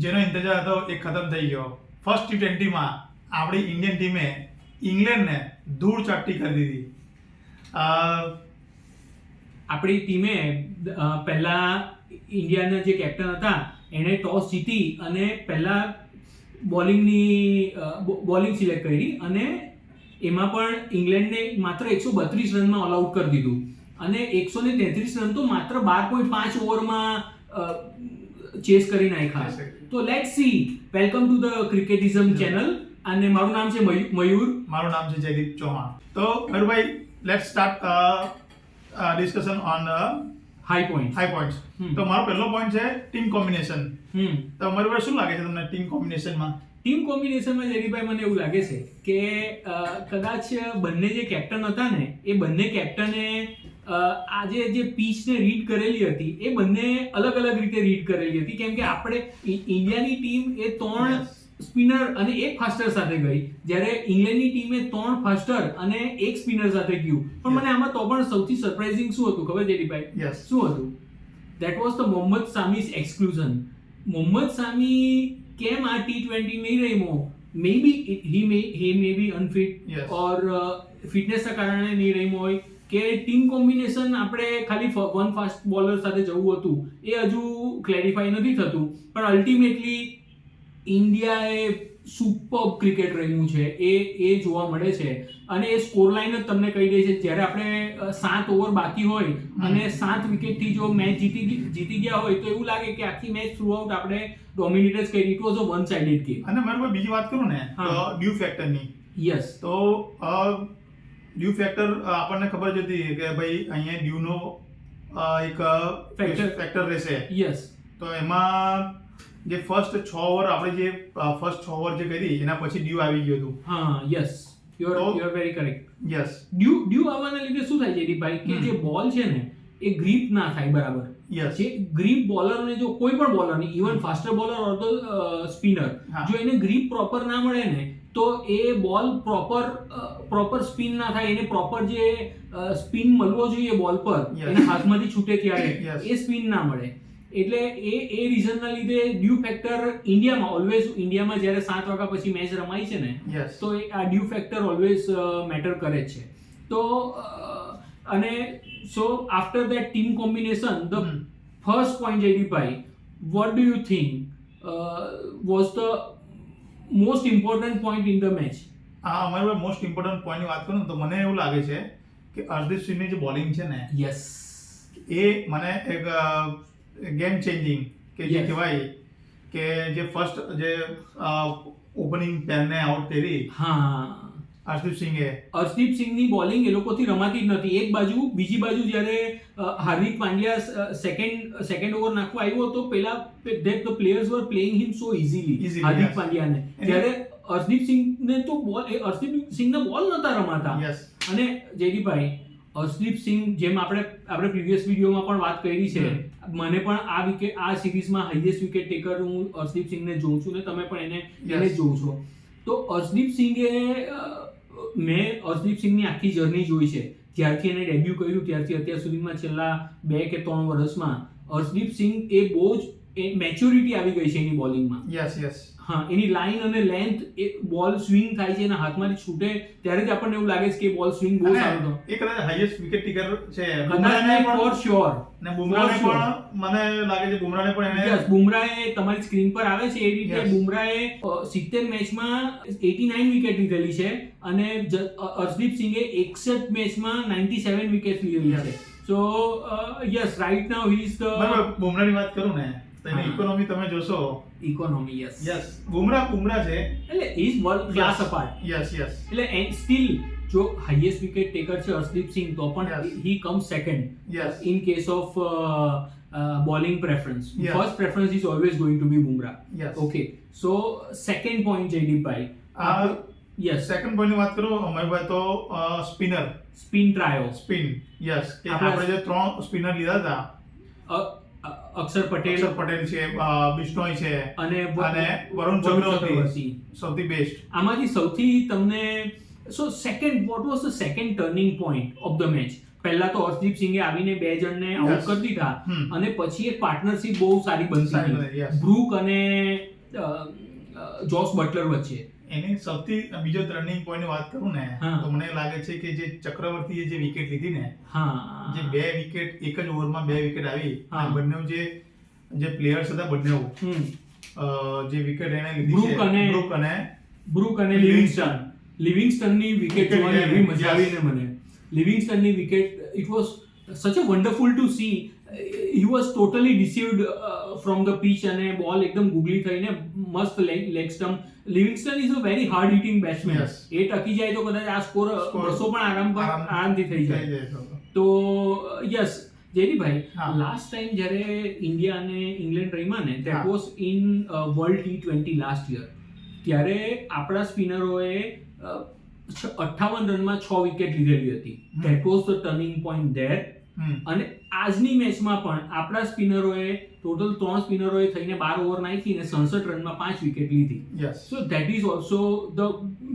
જેનો ઇંતજાર હતો એ ખતમ થઈ ગયો. ફર્સ્ટ T20માં આપણી ઇન્ડિયન ટીમે ઇંગ્લેન્ડને ધૂળ ચાટી કરી દીધી. આપણી ટીમે પહેલા ઇન્ડિયાના જે કેપ્ટન હતા એણે ટોસ જીતી અને પહેલા બોલિંગ સિલેક્ટ કરી અને એમાં પણ ઇંગ્લેન્ડને માત્ર 132 રનમાં ઓલ આઉટ કરી દીધું અને 133 રન તો માત્ર 12.5 ઓવરમાં ચેસ કરી નાખ્યા. તો let's see. Welcome to the Cricketism channel અને મારું નામ છે મયુર. મારું નામ છે જયદીપ ચૌહાણ. તો મયુરભાઈ, let's start discussion on high point. તો મારો પહેલો પોઈન્ટ છે ટીમ કોમ્બિનેશન. તો મયુરભાઈ, શું લાગે છે તમને ટીમ કોમ્બિનેશનમાં? ટીમ કોમ્બિનેશનમાં જયદીપભાઈ મને એવું લાગે છે કે કદાચ બંને જે કેપ્ટન હતા ને એ બંને કેપ્ટને આજે જે પીચને રીડ કરેલી હતી એ બંને અલગ અલગ રીતે રીડ કરેલી હતી. કેમ કે આપણે ઇન્ડિયાની ટીમ એ 3 સ્પિનર અને 1 ફાસ્ટર સાથે ગઈ, જ્યારે ઇંગ્લેન્ડની ટીમે 3 ફાસ્ટર અને 1 સ્પિનર સાથે ગયું. પણ મને આમાં તો પણ સૌથી સરપ્રાઇઝિંગ શું હતું ખબર જયદીપભાઈ? શું હતું? That was the Mohammed Shami's exclusion. Mohammed Shami કેમ આ T20 નહીં રમ્યો? મે બી he may be unfit or ફિટનેસના કારણે નહીં રમ્યો હોય કે ટીમ કોમ્બિનેશન આપણે ખાલી 1 ફાસ્ટ બોલર સાથે જવું હતું એ હજુ ક્લેરિફાઈ નથી થતું. પણ અલ્ટિમેટલી ઇન્ડિયાએ સુપર્બ ક્રિકેટ રમ્યું છે એ જોવા મળે છે અને એ સ્કોર લાઈન જ તમને કહી દે છે. જ્યારે આપણે 7 ઓવર બાકી હોય અને 7 વિકેટથી જો મેચ જીતી ગયા હોય તો એવું લાગે કે આખી મેચ થ્રુ આઉટ આપણે ડોમિનેટ જ કરી. It was a one sided game. અને મારે બીજી વાત કરું ને તો ડ્યુ ફેક્ટરની. યસ. તો ડ્યુ ફેક્ટર આપણને ખબર જ હતી કે ભાઈ અહીંયા ડ્યુનો એક ફેક્ટર રહેશે. યસ. તો એમાં જે ફર્સ્ટ 6 ઓવર આપણે જે ફર્સ્ટ 6 ઓવર જે કરી એના પછી ડ્યુ આવી ગયું હતું. હા, yes, you are very correct. Yes. Due આવવાના લીધે શું થાય છે ભાઈ કે જે બોલ છે ને એ ગ્રીપ ના થાય બરાબર. જે ગ્રીપ બોલરને જો કોઈ પણ બોલરને ઇવન ફાસ્ટર બોલર ઓર તો સ્પિનર જો એને ગ્રીપ પ્રોપર ના મળે ને તો એ બોલ પ્રોપર સ્પિન ના થાય. એને પ્રોપર જે સ્પિન મળવો જોઈએ બોલ પર એના હાથમાંથી છૂટે ત્યારે એ સ્પિન ના મળે. એટલે એ રીઝનના લીધે ડ્યુ ફેક્ટર ઇન્ડિયામાં જ્યારે 7 વાગ્યા પછી મેચ રમાય છે ને તો આ ડ્યુ ફેક્ટર ઓલવેઝ મેટર કરે છે. તો અને so after that team combination the first point જયદીપભાઈ, what do you think was the most important point in the match? અમારે મોસ્ટ ઇમ્પોર્ટન્ટ પોઈન્ટની વાત કરું તો મને એવું લાગે છે કે હર્ષદીપ સિંહની જે બોલિંગ છે ને યસ એ મને એક ગેમ ચેન્જિંગ કે જે કહેવાય કે જે ફર્સ્ટ જે ઓપનિંગ પેરને આઉટ કરી. હા, હર્ષદીપ સિંહની બોલિંગ એ લોકોથી રમાતી જ નથી. એક બાજુ, બીજી બાજુ જ્યારે હાર્દિક પાંડ્યા સેકન્ડ ઓવર નાખવા આવ્યો તો પેલા that the players were playing him so easily Hardik પાંડ્યાને, જ્યારે હર્ષદીપ સિંહને બોલ નતા રમાતા. અને જયદીપભાઈ, હર્ષદીપ સિંહ જેમ આપણે પ્રીવિયસ વિડીયોમાં પણ વાત કરી છે, મને પણ આ સિરીઝમાં હાઈએસ્ટ વિકેટ ટેકર હું હર્ષદીપ સિંહને જોઉં છું ને તમે પણ એને જોઉં છો. તો મેં હર્ષદીપ સિંહની આખી જર્ની જોઈ છે. જ્યારથી એને ડેબ્યુ કર્યું ત્યારથી અત્યાર સુધીમાં છેલ્લા 2 કે 3 વર્ષમાં હર્ષદીપ સિંહ એ બહુ જ મેચ્યોરિટી આવી ગઈ છે એની બોલિંગમાં. હા, એની લાઈન અને લેન્થ, એ બોલ સ્વિંગ થાય છે એના હાથમાંથી છૂટે ત્યારે જ આપણને એવું લાગે છે કે બોલ સ્વિંગ બહુ સારો હતો. એ કદાચ હાઈએસ્ટ વિકેટ ટેકર છે ફોર શ્યોર. ને બુમરાહને પણ મને લાગે છે બુમરાહને પણ યસ, બુમરાહે તમારી સ્ક્રીન પર આવે છે એ રીતે બુમરાહે 70 મેચમાં 89 વિકેટ લીધેલી છે અને હર્ષદીપ સિંહે 61 મેચમાં 97 વિકેટ લીધેલી છે. So yes, right now he is the. બુમરાહની વાત કરું ને તો એની ઇકોનોમી તમે જોશો. Economy, yes. બુમરાહ છે એટલે is world class apart. Yes. એટલે એન્ડ સ્ટીલ જો હાઈએસ્ટ વિકેટ ટેકર છે હર્ષદીપ સિંહ તો પણ he comes second in case of bowling preference. First preference is always going to be Bumrah. Okay, so second point Jaydeep bhai. Yes, second point ની વાત કરો અમારી તો સ્પિન ટ્રાયો. યસ, કે આપણે જે 3 સ્પિનર લીધા હતા, અક્ષર પટેલ છે, બિશ્નોઈ છે અને વરુણ ચક્રવર્તી સૌથી બેસ્ટ. આમાંથી સૌથી તમને what was the second turning point of the match? પહેલા તો હર્ષદીપ સિંઘે આવીને 2 જણને આઉટ Yes. કરી દીધા હમ. અને પછી એક પાર્ટનરશિપ બહુ સારી બનતી સારી હતી બની, yes. બ્રુક અને જોસ બટલર વચ્ચે. એની સૌથી બીજો ટર્નિંગ પોઈન્ટ વાત કરું ને હા. તો મને લાગે છે કે જે ચક્રવર્તીએ જે વિકેટ લીધી ને, હા જે 2 વિકેટ એક જ ઓવરમાં 2 વિકેટ આવી, હા. અને બંને જે પ્લેયર્સ હતા બંને હમ. જે વિકેટ એને લીધી બ્રુક છે અને- બ્રુક અને લિવિંગસ્ટનની વિકેટ Wicket જોવાની લીધી, એવી મજા yes. આવીને મને. લિવિંગસ્ટનની wicket it was such a wonderful to see. He was totally deceived from the pitch અને બોલ એકદમ ગુગલી થઈને મસ્ત leg stump. Livingstone is a very hard hitting batsman. Yes. એ ટકી જાય તો કદાચ આ સ્કોર Score 200 પણ આરામથી થઈ જાય. થઈ જાય તો. તો યસ જયદીપભાઈ, હા. લાસ્ટ ટાઈમ જ્યારે ઇન્ડિયા અને ઇંગ્લેન્ડ રમ્યા ને હા. That was in world T20 last year. ત્યારે આપણા સ્પિનરોએ 58 રનમાં 6 વિકેટ લીધેલી હતી. Hmm. That was the turning point there. Hmm. અને આજની મેચમાં પણ આપણા સ્પિનરોએ ટોટલ 3 સ્પિનરોએ થઈને 12 ઓવર નાખીને 67 રનમાં 5 વિકેટ લીધી. Yes. So that is also the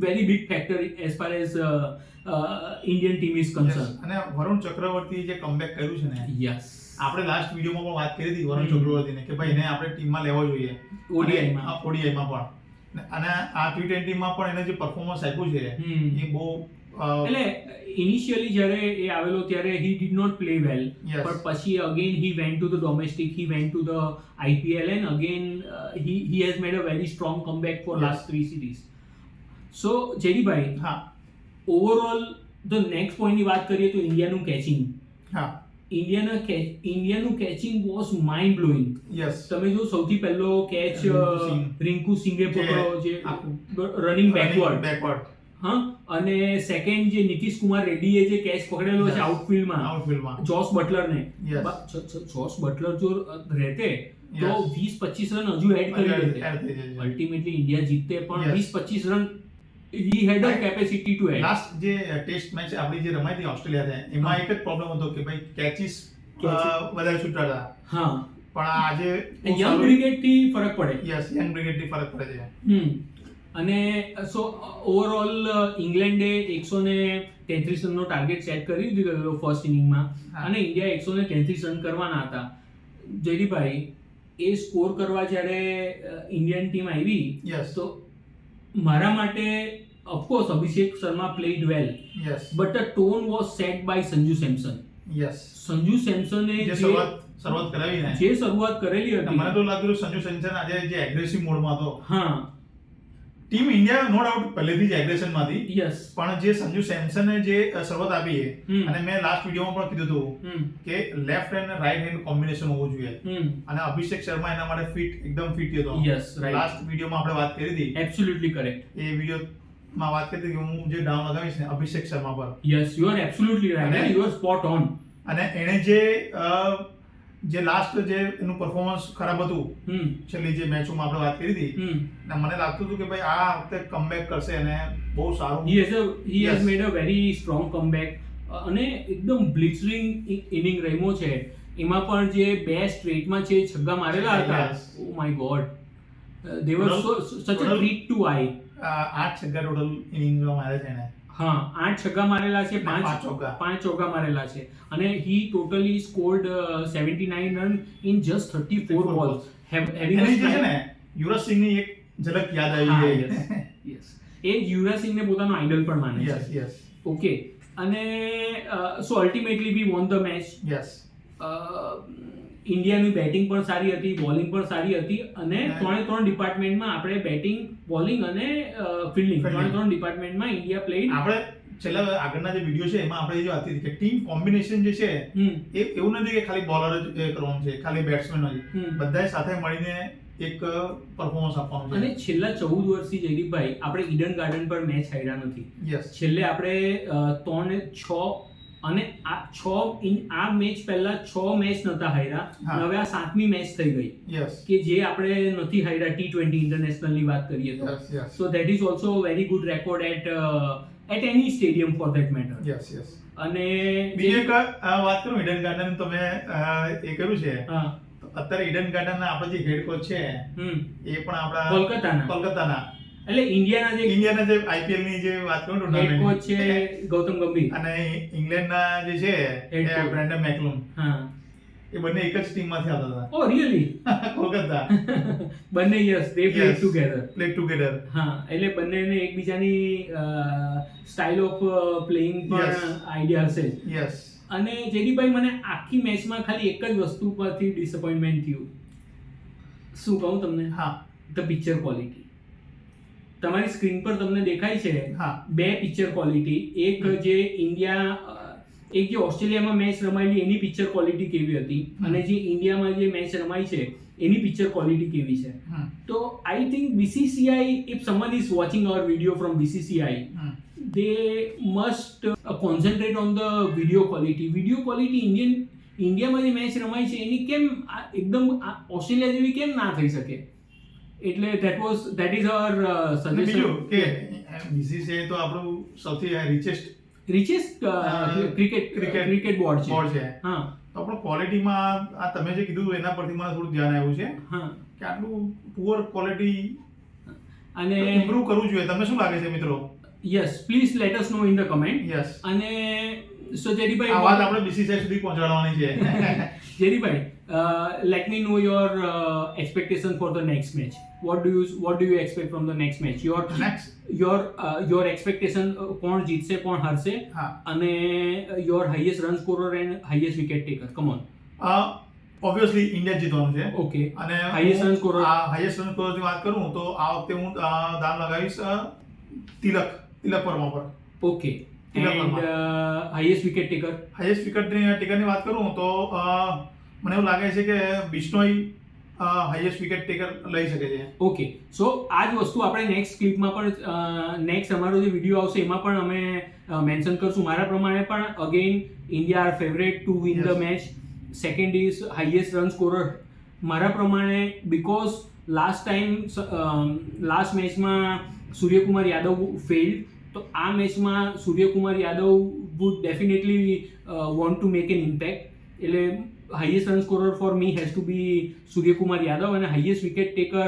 very big factor as far as Indian team is Yes. concerned. અને વરુણ ચક્રવર્તીએ જે કમબેક કર્યું છે ને, Yes. આપણે લાસ્ટ વિડીયોમાં પણ વાત કરી હતી વરુણ હમ. ચક્રવર્તીને કે ભાઈ એને આપણે ટીમમાં લેવો જોઈએ. ODI અને માં. આ ODI માં પણ અને આ T20 માં પણ એને જે પરફોર્મન્સ આપ્યું છે હમ. એ બહુ એટલે ઇનિશિયલી જ્યારે એ આવેલો ત્યારે he did not play well, Yes. પણ પછી again he went to the domestic, he went to the IPL and again he has made a very strong comeback for Yes. Last 3 series. So જેડીભાઈ, હા overall the next પોઈન્ટની વાત કરીએ તો ઇન્ડિયાનું catching. હા ઇન્ડિયાનું catching was mind blowing. Yes તમે જો સૌથી પહેલો કેચ રિંકુ સિંઘ. રિંકુ સિંઘે પકડ્યો જે આખું રનિંગ બેકવર્ડ. બેકવર્ડ હા, અને સેકન્ડ જે નીતિશ કુમાર રેડ્ડીએ જે કેચ પકડેલો છે Yes. આઉટફિલ્ડમાં આઉટફિલ્ડમાં જોસ બટલરને. Yes. જોસ બટલર જો રહેતે તો Yes. 20-25 રન હજુ એડ કરી દેતે. એડ થઈ જાય છે. અલ્ટિમેટલી ઇન્ડિયા જીતતે પણ Yes. 20-25 run he had a capacity to add. Last જે ટેસ્ટ મેચ આપણી જે રમાઈ હતી ઓસ્ટ્રેલિયા સાથે, એમાં એક જ પ્રોબ્લેમ હતો કે ભાઈ કેચીસ Catches. વધારે છૂટા હતા, હા, પણ આજે યંગ બ્રિગેડ થી ફરક પડે. યસ યંગ બ્રિગેડથી ફરક પડે છે. અને સો ઓવરઓલ ઇંગ્લેન્ડે 133 રનનો ટાર્ગેટ સેટ કરી દીધો ફર્સ્ટ ઇનિંગમાં હા. અને ઇન્ડિયા 133 રન કરવાના હતા. જયદીપભાઈ, એ સ્કોર કરવા જ્યારે ઇન્ડિયન ટીમ આવી યસ તો મારા માટે of course Abhishek Sharma played well, yes but the tone was set by Sanju Samson. Yes Sanju સેમસને જે જે શરૂઆત કરાવી ને, શરૂઆત કરેલી મને હતી, તો લાગ્યું સંજુ સેમસન આજે જે એગ્રેસિવ મોડમાં હતો. હા, ટીમ ઇન્ડિયા નો ડાઉટ પહેલેથી જ એગ્રેશનમાં હતી, યસ, પણ જે સંજુ સેમસને જે શરૂઆત આપી છે, હમ. અને મેં લાસ્ટ વિડીયોમાં પણ કીધું હતું કે લેફ્ટ હેન્ડ અને રાઈટ હેન્ડ કોમ્બિનેશન હોવું જોઈએ, અને અભિષેક શર્મા એના માટે એકદમ ફિટ હતો. Yes, right. લાસ્ટ વિડીયોમાં આપણે વાત કરી હતી, એબ્સોલ્યુટલી કરેક્ટ. એ વિડીયોમાં વાત કરી હતી કે હું જે ડાઉન લગાવીશ ને અભિષેક શર્મા પર, yes, you R absolutely right, અને- યુ આર સ્પોટ ઓન. અને એણે જે લાસ્ટ જે એનું પરફોર્મન્સ ખરાબ હતું છેલ્લી જે મેચોમાં આપણે વાત કરી હતી, અને મને લાગતું હતું કે ભાઈ આ વખતે કમબેક કરશે અને બહુ સારું. He has Yes. made a very strong comeback. અને એકદમ બ્લિચરિંગ ઇનિંગ રમ્યો છે. એમાં પણ જે બે સ્ટ્રેટમાં છે છગ્ગા મારેલા હતા, Yes. Oh my god, they were such a total- treat to eye. 8 છગ્ગા ટોટલ ઇનિંગમાં મારે છે એને, હા, 8 છગ્ગા મારેલા છે, અને 5 ચોગ્ગા. 5 ચોગ્ગા મારેલા છે, અને he totally scored 79 run in just 34 balls, having a એની જે છે strike. ને યુવરાજ સિંહની એક ઝલક યાદ હા, આવી yes, ગઈ. yes. એ યુવરાજ સિંહને પોતાનો આઇડલ પણ માને છે. યસ યસ ઓકે, અને so ultimately we won the match. Yes ઇન્ડિયાની બેટિંગ પણ સારી હતી, બોલિંગ પણ સારી હતી, અને અને- ત્રણે ડિપાર્ટમેન્ટમાં આપણે બેટિંગ, બોલિંગ અને ફિલ્ડિંગ Fielding. ત્રણ ડિપાર્ટમેન્ટમાં ઇન્ડિયા પ્લેડ. આપણે છેલ્લા આગળના જે વિડીયો છે એમાં આપણે જે વાત કરી કે ટીમ કોમ્બિનેશન જે છે એ એવું નથી કે ખાલી બોલર જ એ કરવાનું છે, ખાલી બેટ્સમેન જ, બધાએ સાથે મળીને એક પરફોર્મન્સ આપવાનું અને છે. છેલ્લા 14 વર્ષથી જયદીપભાઈ આપણે ઈડન ગાર્ડન પર મેચ હાર્યા નથી. યસ છેલ્લે આપણે 3-6 અને આ મેચ પહેલા 6 મેચ નતા હાર્યા, હા. હવે આ 7મી મેચ થઈ ગઈ યસ કે જે આપણે નથી હાર્યા T20 ઇન્ટરનેશનલ ની વાત કરીએ તો. Yes yes So that is also a very good record at any stadium for that matter. Yes yes અને બીજી એક વાત કરું ઈડન ગાર્ડન, તો મેં એ કર્યું છે હા, તો અત્યારે ઈડન ગાર્ડનના આપણા જે હેડ કોચ છે હમ, એ પણ આપણા કોલકાતાના. કોલકાતાના એટલે ઇન્ડિયાના ઇન્ડિયાના જે આઈપીએલ ની જે વાત કરું હેડ કોચ છે ગૌતમ ગંભીર અને ઇંગ્લેન્ડના જે છે Head coach. બ્રેન્ડન મેકલમ, હા એ બંને એક જ ટીમમાંથી આવતા ઓ રિયલી હતા કોલકાતા. બંને yes they play Yes. Together play together. હા એટલે બંનેને એકબીજાની સ્ટાઇલ ઓફ પ્લેઇંગ Yes. પણ આઈડિયા હશે જ. યસ. અને જેડીભાઈ મને આખી મેચમાં ખાલી એક જ વસ્તુ પરથી ડિસઅપોઇન્ટમેન્ટ થયું. શું કહું તમને? હા ધ પિક્ચર ક્વોલિટી. તમારી સ્ક્રીન પર તમને દેખાય છે હા બે પિક્ચર ક્વોલિટી. એક જે ઇન્ડિયા એક જે ઓસ્ટ્રેલિયામાં મેચ રમાયેલી એની પિક્ચર ક્વોલિટી કેવી હતી અને જે ઇન્ડિયામાં જે મેચ રમાઈ છે એની પિક્ચર ક્વોલિટી કેવી છે. તો I think BCCI, if someone is watching hour video from BCCI, they must concentrate on the video quality. Video quality ઇન્ડિયામાં જે મેચ રમાય છે એની કેમ એકદમ ઓસ્ટ્રેલિયા જેવી કેમ ના થઈ શકે? એટલે that is our બીજું suggestion. કે બીસીસીઆઈ તો આપણું સૌથી richest ક્રિકેટ બોર્ડ છે. બોર્ડ છે. હા તો આપણો ક્વોલિટીમાં આ તમે જે કીધું એના પરથી મને થોડું ધ્યાન આવ્યું છે હા કે આટલું પુઅર ક્વોલિટી અને ઇમ્પ્રૂવ કરવું જોઈએ. તમને શું લાગે છે મિત્રો? Yes please let us no in the comment. Yes. અને સો આ વાત જેડીભાઈ આપણે બીસીસીઆઈ સુધી પહોંચાડવાની છે. Jerryભાઈ, let me know your expectation for the next match. What do you expect from the next match? Your expectation કોણ જીતશે, કોણ હારશે, હા અને your highest run scorer and highest wicket taker. Come on. Obviously India જીતવાનું છે. Okay. અને Highest run scorer. Highest run scorer ની વાત કરું તો આ વખતે હું દાન લગાવીશ તિલક વર્મા પર. Okay. Tilak And highest wicket taker. Highest wicket ટેકરની વાત કરું તો મને એવું લાગે છે કે બિશ્નોઈ હાઈએસ્ટ વિકેટ ટેકર લઈ શકે છે. ઓકે સો આ જ વસ્તુ આપણે નેક્સ્ટ ક્લિપમાં પણ નેક્સ્ટ અમારો જે વિડીયો આવશે એમાં પણ અમે મેન્શન કરશું. મારા પ્રમાણે પણ again India are favourite to win the Yes. Match. Second is highest run scorer. મારા પ્રમાણે બિકોઝ લાસ્ટ મેચમાં સૂર્યકુમાર યાદવ ફેલ્ડ, તો આ મેચમાં Suryakumar Yadav would definitely want to make an impact. એટલે highest run scorer for me has to be Surya Kumar Yadav, and highest wicket taker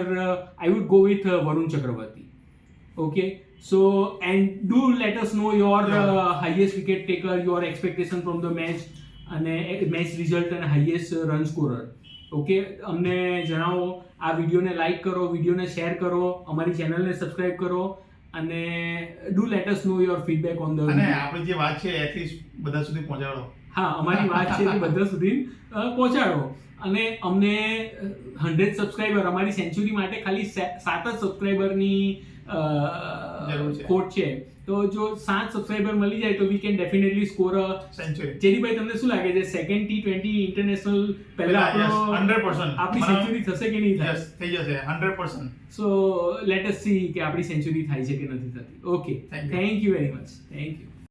I would go with Varun Chakravarti. Okay, so and do let us know your highest wicket taker, your expectation from the match, and match result and highest run scorer. Okay, અમને જણાવો. આ વિડીયોને like કરો, વિડીયોને share કરો, અમારી ચેનલને subscribe કરો, અને do let us know your feedback on the અને આપણી જે વાત છે એટલીસ્ટ બધા સુધી પહોંચાડો. હા અમારી વાત છે કે બધા સુધી પહોંચાડો. અને અમને 100 સબસ્ક્રાઇબર, અમારી સેન્ચુરી માટે ખાલી 7 જ સબસ્ક્રાઇબરની ખોટ છે. તો જો 7 સબસ્ક્રાઇબર મળી જાય તો we can definitely score a century. જેરીભાઈ તમને શું લાગે છે સેકન્ડ T20 ઇન્ટરનેશનલ પહેલા 100% આપણી સેન્ચુરી થશે કે નહીં થાય? યસ, થઈ જશે 100%. સો લેટ અસ સી કે આપણી સેન્ચુરી થાય છે કે નથી થતી. Okay, Thank you. Thank you very much. Thank you.